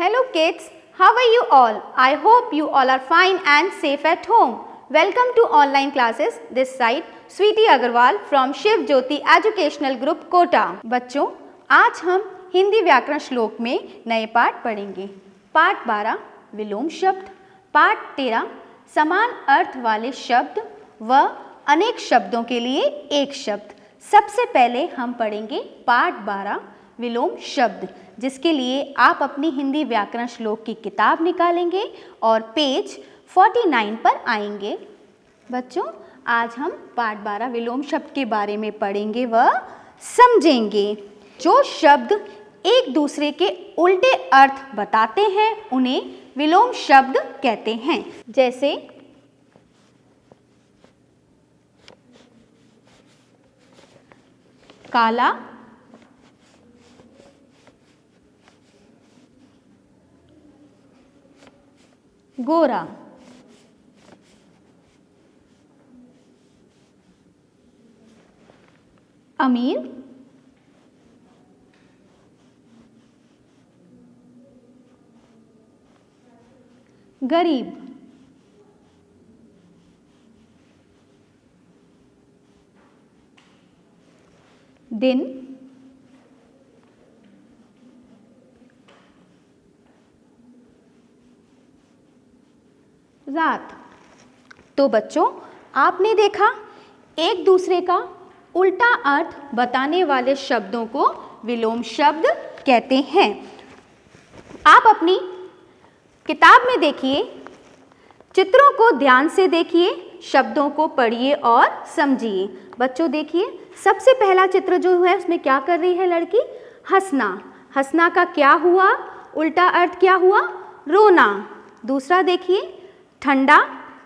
Hello kids, how are you all? I hope you all are fine and safe at home. Welcome to online classes. This side Sweety Agarwal from Shiv Jyoti Educational Group Kota. बच्चों, आज हम हिंदी व्याकरण श्लोक में नए पाठ पढ़ेंगे। पाठ 12 विलोम शब्द, पाठ 13 समान अर्थ वाले शब्द व अनेक शब्दों के लिए एक शब्द। सबसे पहले हम पढ़ेंगे पाठ 12 विलोम शब्द, जिसके लिए आप अपनी हिंदी व्याकरण श्लोक की किताब निकालेंगे और पेज 49 पर आएंगे। बच्चों, आज हम पाठ 12 विलोम शब्द के बारे में पढ़ेंगे व समझेंगे। जो शब्द एक दूसरे के उल्टे अर्थ बताते हैं उन्हें विलोम शब्द कहते हैं। जैसे काला, गोरा, अमीर, गरीब, दिन, रात। तो बच्चों, आपने देखा एक दूसरे का उल्टा अर्थ बताने वाले शब्दों को विलोम शब्द कहते हैं। आप अपनी किताब में देखिए, चित्रों को ध्यान से देखिए, शब्दों को पढ़िए और समझिए। बच्चों देखिए, सबसे पहला चित्र जो है उसमें क्या कर रही है लड़की? हंसना। हंसना का क्या हुआ? उल्टा अर्थ क्या हुआ? रोना। दूसरा देखिए ठंडा।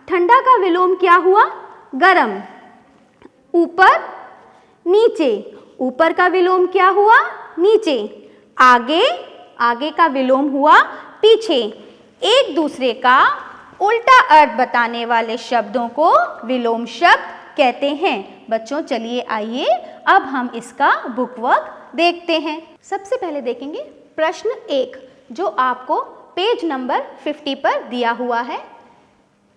ठंडा का विलोम क्या हुआ? गरम। ऊपर, नीचे। ऊपर का विलोम क्या हुआ? नीचे। आगे, आगे का विलोम हुआ पीछे। एक दूसरे का उल्टा अर्थ बताने वाले शब्दों को विलोम शब्द कहते हैं। बच्चों चलिए आइए अब हम इसका बुकवर्क देखते हैं। सबसे पहले देखेंगे प्रश्न 1, जो आपको पेज नंबर 50 पर दिया हुआ है।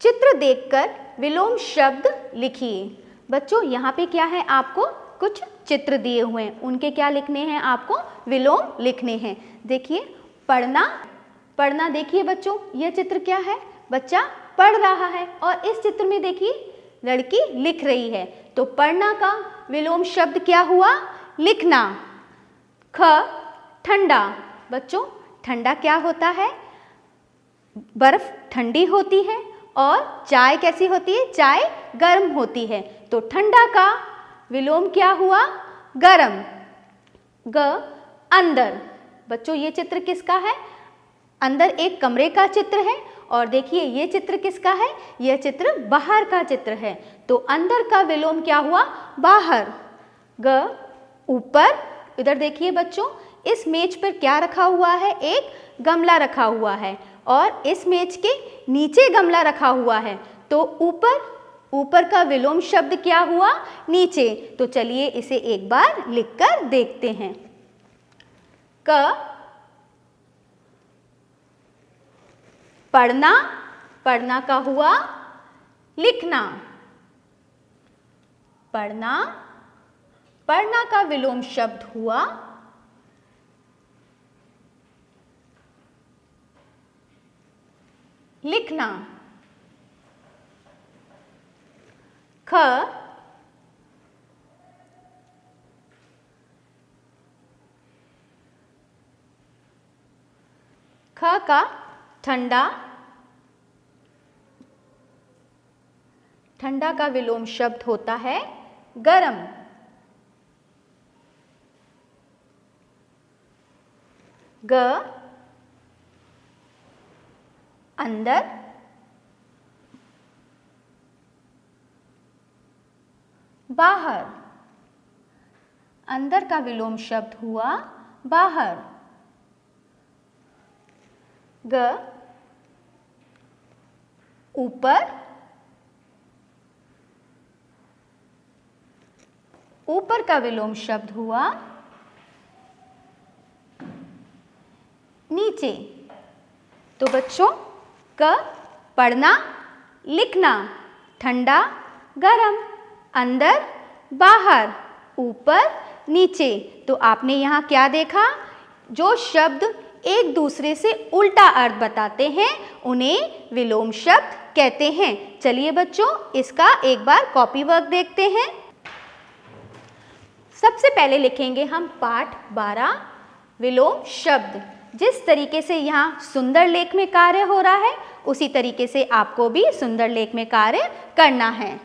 चित्र देखकर विलोम शब्द लिखिए। बच्चों यहाँ पे क्या है? आपको कुछ चित्र दिए हुए हैं, उनके क्या लिखने हैं? आपको विलोम लिखने हैं। देखिए पढ़ना। पढ़ना देखिए बच्चों, यह चित्र क्या है? बच्चा पढ़ रहा है और इस चित्र में देखिए लड़की लिख रही है। तो पढ़ना का विलोम शब्द क्या हुआ? लिखना। ख ठंडा। बच्चों ठंडा क्या होता है? बर्फ ठंडी होती है और चाय कैसी होती है? चाय गर्म होती है। तो ठंडा का विलोम क्या हुआ? गरम। ग अंदर। बच्चों ये चित्र किसका है? अंदर एक कमरे का चित्र है और देखिए ये चित्र किसका है? यह चित्र बाहर का चित्र है। तो अंदर का विलोम क्या हुआ? बाहर। ग ऊपर। इधर देखिए बच्चों, इस मेज पर क्या रखा हुआ है? एक गमला रखा हुआ है और इस मेज के नीचे गमला रखा हुआ है। तो ऊपर, ऊपर का विलोम शब्द क्या हुआ? नीचे। तो चलिए इसे एक बार लिखकर देखते हैं। क पढ़ना। पढ़ना का हुआ लिखना। पढ़ना। पढ़ना का विलोम शब्द हुआ लिखना। ख ख का ठंडा। ठंडा का विलोम शब्द होता है गरम। ग अंदर। बाहर। अंदर का विलोम शब्द हुआ बाहर। ग ऊपर। ऊपर का विलोम शब्द हुआ नीचे। तो बच्चों क पढ़ना लिखना, ठंडा गरम, अंदर बाहर, ऊपर नीचे। तो आपने यहाँ क्या देखा, जो शब्द एक दूसरे से उल्टा अर्थ बताते हैं उन्हें विलोम शब्द कहते हैं। चलिए बच्चों इसका एक बार कॉपी वर्क देखते हैं। सबसे पहले लिखेंगे हम पाठ 12 विलोम शब्द। जिस तरीके से यहाँ सुंदर लेख में कार्य हो रहा है उसी तरीके से आपको भी सुंदर लेख में कार्य करना है।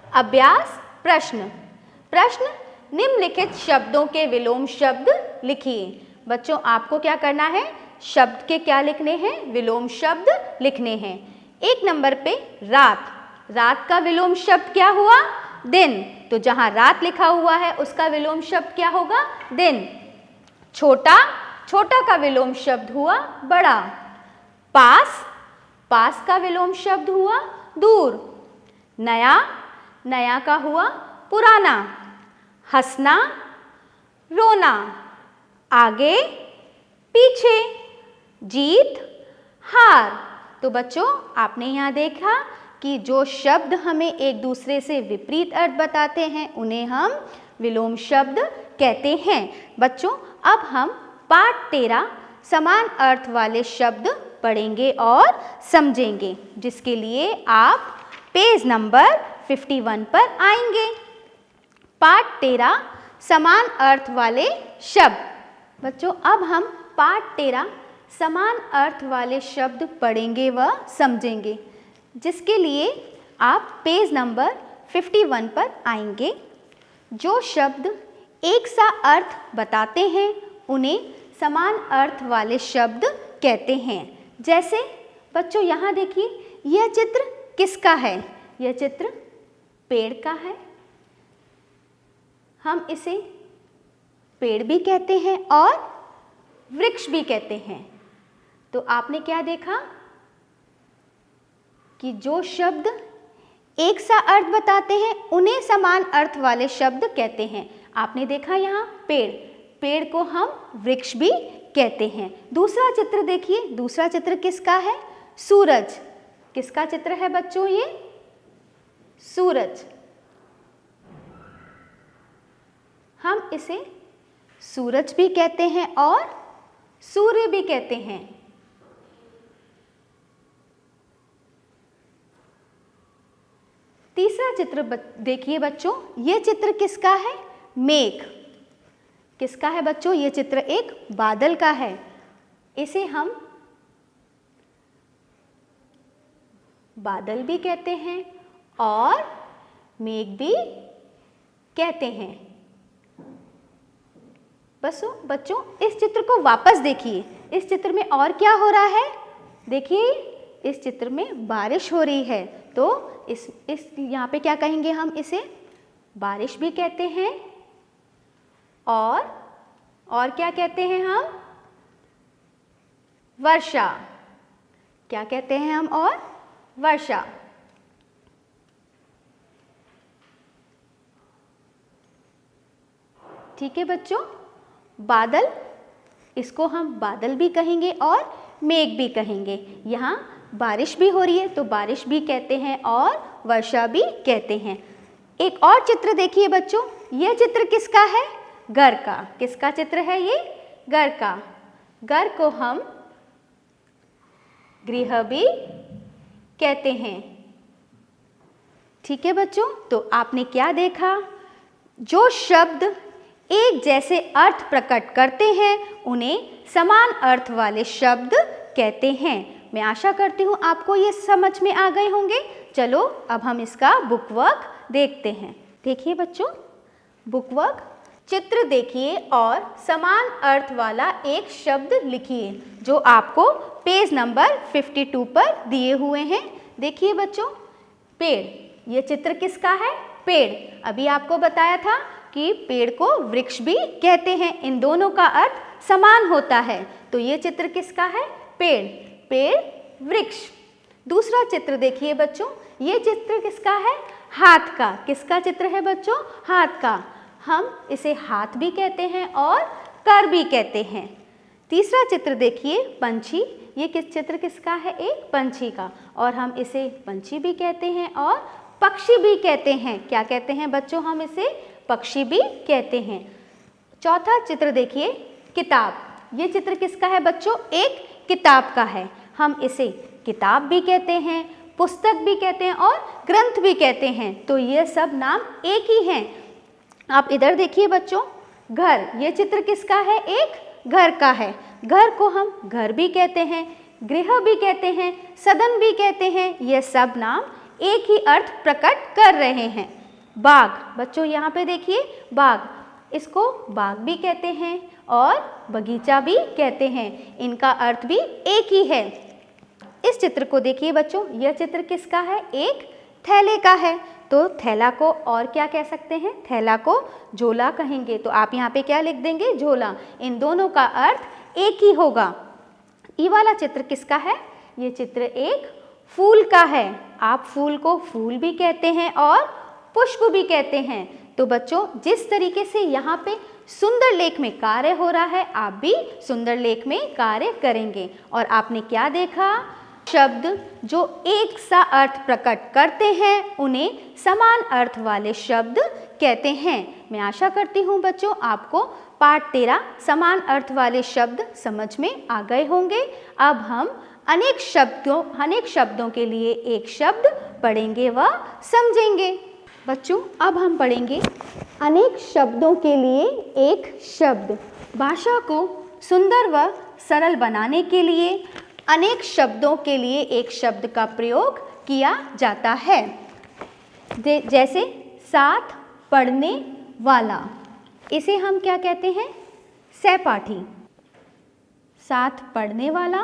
अभ्यास प्रश्न। प्रश्न, निम्नलिखित शब्दों के विलोम शब्द लिखिए। बच्चों आपको क्या करना है, शब्द के क्या लिखने हैं, विलोम शब्द लिखने हैं। 1 नंबर पे रात, रात का विलोम शब्द क्या हुआ, दिन। तो जहां रात लिखा हुआ है उसका विलोम शब्द क्या होगा, दिन। छोटा, छोटा का विलोम शब्द हुआ बड़ा। पास, पास का विलोम शब्द हुआ दूर। नया, नया का हुआ पुराना। हंसना, रोना, आगे पीछे, जीत हार। तो बच्चों आपने यहाँ देखा कि जो शब्द हमें एक दूसरे से विपरीत अर्थ बताते हैं उन्हें हम विलोम शब्द कहते हैं। बच्चों अब हम पाठ 13 समान अर्थ वाले शब्द पढ़ेंगे और समझेंगे, जिसके लिए आप पेज नंबर 51 पर आएंगे। पाठ 13 समान अर्थ वाले शब्द। बच्चों अब हम पाठ 13 समान अर्थ वाले शब्द पढ़ेंगे व समझेंगे, जिसके लिए आप पेज नंबर 51 पर आएंगे। जो शब्द एक सा अर्थ बताते हैं उन्हें समान अर्थ वाले शब्द कहते हैं। जैसे बच्चों यहाँ देखिए, यह चित्र किसका है, यह चित्र पेड़ का है। हम इसे पेड़ भी कहते हैं और वृक्ष भी कहते हैं। तो आपने क्या देखा कि जो शब्द एक सा अर्थ बताते हैं उन्हें समान अर्थ वाले शब्द कहते हैं। आपने देखा यहाँ पेड़, पेड़ को हम वृक्ष भी कहते हैं। दूसरा चित्र देखिए, दूसरा चित्र किसका है, सूरज। किसका चित्र है बच्चों, ये सूरज। हम इसे सूरज भी कहते हैं और सूर्य भी कहते हैं। तीसरा चित्र देखिए बच्चों, ये चित्र किसका है, मेघ। किसका है बच्चों, ये चित्र एक बादल का है। इसे हम बादल भी कहते हैं और मेघ भी कहते हैं। बच्चों इस चित्र को वापस देखिए, इस चित्र में और क्या हो रहा है, देखिए इस चित्र में बारिश हो रही है। तो इस यहाँ पे क्या कहेंगे, हम इसे बारिश भी कहते हैं और क्या कहते हैं हम, वर्षा। क्या कहते हैं हम, और वर्षा। ठीक है बच्चों, बादल, इसको हम बादल भी कहेंगे और मेघ भी कहेंगे। यहाँ बारिश भी हो रही है तो बारिश भी कहते हैं और वर्षा भी कहते हैं। एक और चित्र देखिए बच्चों, यह चित्र किसका है, घर का। किसका चित्र है ये, घर का। घर को हम गृह भी कहते हैं। ठीक है बच्चों, तो आपने क्या देखा, जो शब्द एक जैसे अर्थ प्रकट करते हैं उन्हें समान अर्थ वाले शब्द कहते हैं। मैं आशा करती हूँ आपको ये समझ में आ गए होंगे। चलो अब हम इसका बुक वर्क देखते हैं। देखिए बच्चों, बुक वर्क, चित्र देखिए और समान अर्थ वाला एक शब्द लिखिए, जो आपको पेज नंबर 52 पर दिए हुए हैं। देखिए बच्चों, पेड़, ये चित्र किसका है, पेड़। अभी आपको बताया था कि पेड़ को वृक्ष भी कहते हैं, इन दोनों का अर्थ समान होता है। तो ये चित्र किसका है, पेड़, पेड़ वृक्ष। दूसरा चित्र देखिए बच्चों, ये चित्र किसका है, हाथ का। किसका चित्र है बच्चों, हाथ का। हम इसे हाथ भी कहते हैं और कर भी कहते हैं। तीसरा चित्र देखिए, पंछी, ये चित्र किसका है? एक पंछी का, और हम इसे पंछी भी कहते हैं और पक्षी भी कहते हैं। क्या कहते हैं बच्चों? हम इसे पक्षी भी कहते हैं। चौथा चित्र देखिए, किताब। ये चित्र किसका है बच्चों? एक किताब का है। हम इसे किताब भी कहते हैं, पुस्तक भी कहते हैं और ग्रंथ भी कहते हैं। तो ये सब नाम एक ही हैं। आप इधर देखिए बच्चों, घर। ये चित्र किसका है? एक घर का है। घर को हम घर भी कहते हैं, गृह भी कहते हैं, सदन भी कहते हैं। ये सब नाम एक ही अर्थ प्रकट कर रहे हैं। बाग। बच्चों यहाँ पे देखिए, बाग। इसको बाग भी कहते हैं और बगीचा भी कहते हैं। इनका अर्थ भी एक ही है। इस चित्र को देखिए बच्चों, यह चित्र किसका है? एक थैले का है। तो थैला को और क्या कह सकते हैं? थैला को झोला कहेंगे। तो आप यहाँ पे क्या लिख देंगे? झोला। इन दोनों का अर्थ एक ही होगा। ये वाला चित्र किसका है? ये चित्र एक फूल का है। आप फूल को फूल भी कहते हैं और पुष्प भी कहते हैं। तो बच्चों, जिस तरीके से यहाँ पे सुंदर लेख में कार्य हो रहा है, आप भी सुंदर लेख में कार्य करेंगे। और आपने क्या देखा? शब्द जो एक सा अर्थ प्रकट करते हैं उन्हें समान अर्थ वाले शब्द कहते हैं। मैं आशा करती हूँ बच्चों, आपको पाठ 13 समान अर्थ वाले शब्द समझ में आ गए होंगे। अब हम अनेक शब्दों के लिए एक शब्द पढ़ेंगे व समझेंगे। बच्चों, अब हम पढ़ेंगे अनेक शब्दों के लिए एक शब्द। भाषा को सुंदर व सरल बनाने के लिए अनेक शब्दों के लिए एक शब्द का प्रयोग किया जाता है। जैसे साथ पढ़ने वाला, इसे हम क्या कहते हैं? सहपाठी। साथ पढ़ने वाला,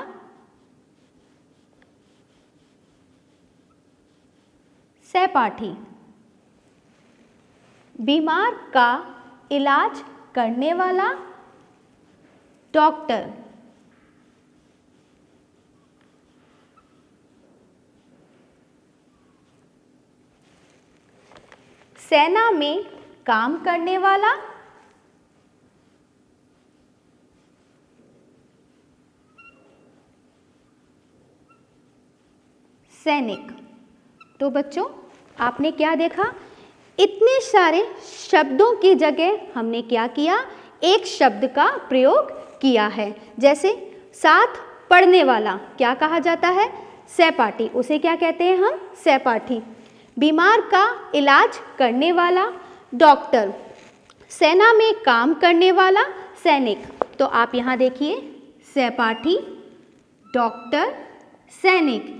सहपाठी। बीमार का इलाज करने वाला, डॉक्टर। सेना में काम करने वाला, सैनिक। तो बच्चों, आपने क्या देखा? इतने सारे शब्दों की जगह हमने क्या किया? एक शब्द का प्रयोग किया है। जैसे साथ पढ़ने वाला क्या कहा जाता है? सहपाठी। उसे क्या कहते हैं हम? सहपाठी। बीमार का इलाज करने वाला, डॉक्टर। सेना में काम करने वाला, सैनिक। तो आप यहाँ देखिए, सहपाठी, डॉक्टर, सैनिक।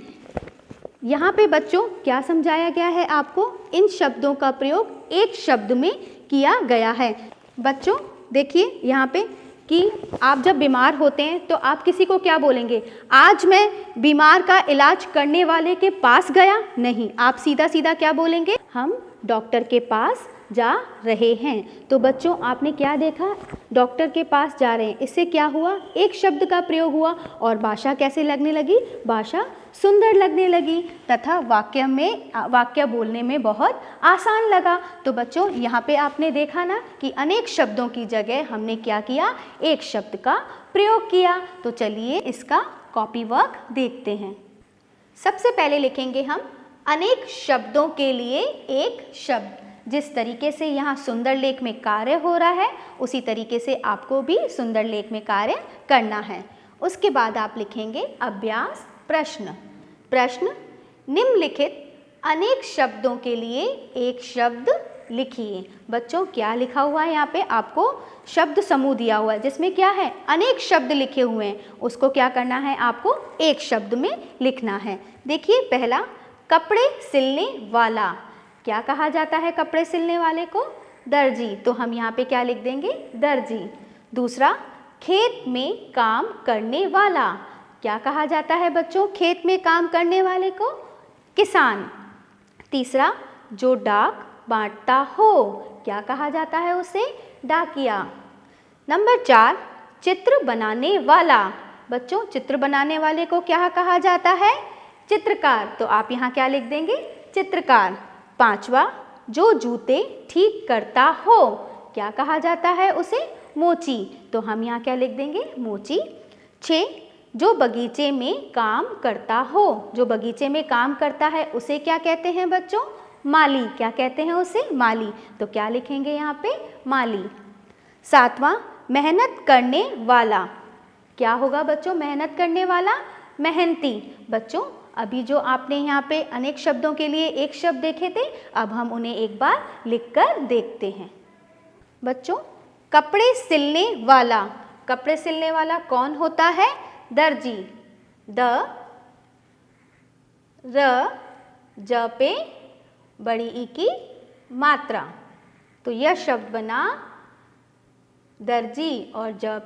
यहाँ पे बच्चों क्या समझाया गया है आपको? इन शब्दों का प्रयोग एक शब्द में किया गया है। बच्चों देखिए यहाँ पे कि आप जब बीमार होते हैं तो आप किसी को क्या बोलेंगे? आज मैं बीमार का इलाज करने वाले के पास गया। नहीं, आप सीधा सीधा क्या बोलेंगे? हम डॉक्टर के पास जा रहे हैं। तो बच्चों, आपने क्या देखा? डॉक्टर के पास जा रहे हैं, इससे क्या हुआ? एक शब्द का प्रयोग हुआ और भाषा कैसे लगने लगी? भाषा सुंदर लगने लगी तथा वाक्य बोलने में बहुत आसान लगा। तो बच्चों, यहाँ पे आपने देखा ना कि अनेक शब्दों की जगह हमने क्या किया? एक शब्द का प्रयोग किया। तो चलिए इसका कॉपी वर्क देखते हैं। सबसे पहले लिखेंगे हम अनेक शब्दों के लिए एक शब्द। जिस तरीके से यहाँ सुंदर लेख में कार्य हो रहा है, उसी तरीके से आपको भी सुंदर लेख में कार्य करना है। उसके बाद आप लिखेंगे अभ्यास प्रश्न। प्रश्न, निम्नलिखित अनेक शब्दों के लिए एक शब्द लिखिए। बच्चों, क्या लिखा हुआ है यहाँ पे? आपको शब्द समूह दिया हुआ है जिसमें क्या है? अनेक शब्द लिखे हुए हैं। उसको क्या करना है? आपको एक शब्द में लिखना है। देखिए, पहला, कपड़े सिलने वाला। क्या कहा जाता है कपड़े सिलने वाले को? दर्जी। तो हम यहाँ पे क्या लिख देंगे? दर्जी। दूसरा, खेत में काम करने वाला। क्या कहा जाता है बच्चों खेत में काम करने वाले को? किसान। तीसरा, जो डाक बांटता हो। क्या कहा जाता है उसे? डाकिया। नंबर 4, चित्र बनाने वाला। बच्चों, चित्र बनाने वाले को क्या कहा जाता है? चित्रकार। तो आप यहाँ क्या लिख देंगे? चित्रकार। 5वां, जो जूते ठीक करता हो। क्या कहा जाता है उसे? मोची। तो हम यहाँ क्या लिख देंगे? मोची। 6, जो बगीचे में काम करता हो। जो बगीचे में काम करता है उसे क्या कहते हैं बच्चों? माली। क्या कहते हैं उसे? माली। तो क्या लिखेंगे यहाँ पे? माली। 7वां, मेहनत करने वाला। क्या होगा बच्चों मेहनत करने वाला? मेहनती। बच्चों अभी जो आपने यहाँ पे अनेक शब्दों के लिए एक शब्द देखे थे, अब हम उन्हें एक बार लिखकर देखते हैं। बच्चों कपड़े सिलने वाला। कपड़े सिलने वाला कौन होता है? दर्जी। द र ज पे बड़ी ई की मात्रा। तो यह शब्द बना दर्जी और ज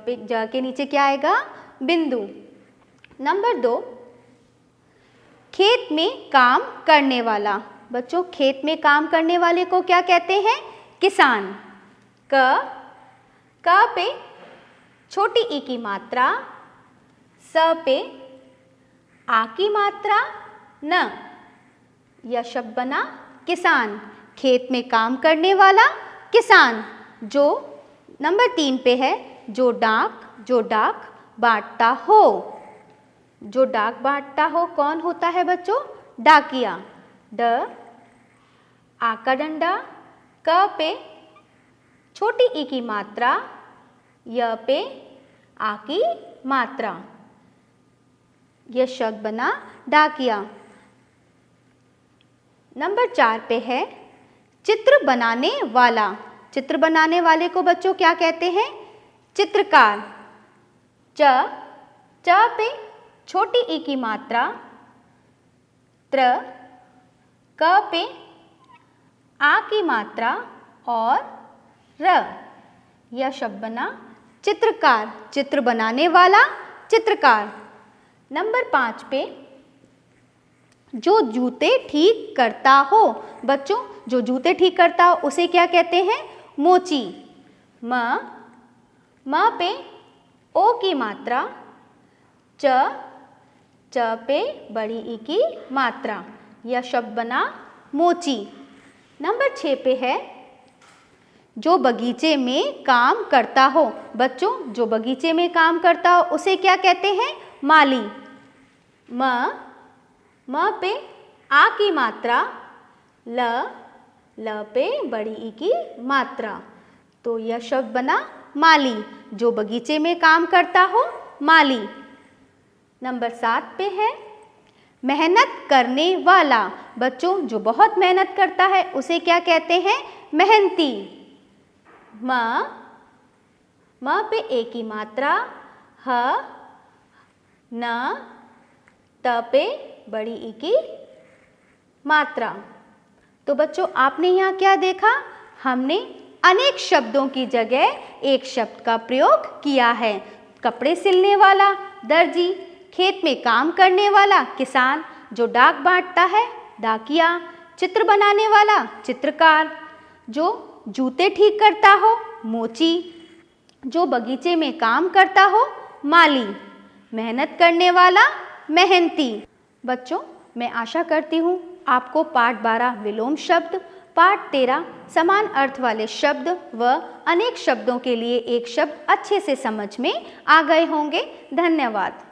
के नीचे क्या आएगा? बिंदु। नंबर 2, खेत में काम करने वाला। बच्चों खेत में काम करने वाले को क्या कहते हैं? किसान। क पे छोटी ई की मात्रा, स पे आ की मात्रा, न। यह शब्द बना किसान। खेत में काम करने वाला किसान। जो नंबर 3 पे है, जो डाक बांटता हो। जो डाक बांटता हो कौन होता है बच्चों? डाकिया। ड आ का डंडा, क पे छोटी ई की मात्रा, य पे आ की मात्रा। यह शब्द बना डाकिया। नंबर 4 पे है चित्र बनाने वाला। चित्र बनाने वाले को बच्चों क्या कहते हैं? चित्रकार। च पे छोटी ई की मात्रा, त्र क पे आ की मात्रा और र। यह शब्द बना चित्रकार। चित्र बनाने वाला चित्रकार। नंबर 5 पे जो जूते ठीक करता हो। बच्चों जो जूते ठीक करता हो उसे क्या कहते हैं? मोची। म पे ओ की मात्रा, च पे बड़ी ई की मात्रा। यह शब्द बना मोची। नंबर 6 पे है जो बगीचे में काम करता हो। बच्चों जो बगीचे में काम करता हो उसे क्या कहते हैं? माली। म पे आ की मात्रा, ल पे बड़ी ई की मात्रा। तो यह शब्द बना माली। जो बगीचे में काम करता हो, माली। नंबर 7 पे है मेहनत करने वाला। बच्चों जो बहुत मेहनत करता है उसे क्या कहते हैं? मेहनती। म पे ए की मात्रा, ह न त पे बड़ी ई की मात्रा। तो बच्चों आपने यहाँ क्या देखा? हमने अनेक शब्दों की जगह एक शब्द का प्रयोग किया है। कपड़े सिलने वाला दर्जी, खेत में काम करने वाला किसान, जो डाक बांटता है डाकिया, चित्र बनाने वाला चित्रकार, जो जूते ठीक करता हो मोची, जो बगीचे में काम करता हो माली, मेहनत करने वाला मेहनती। बच्चों मैं आशा करती हूँ आपको पाठ 12 विलोम शब्द, पाठ 13 समान अर्थ वाले शब्द व अनेक शब्दों के लिए एक शब्द अच्छे से समझ में आ गए होंगे। धन्यवाद।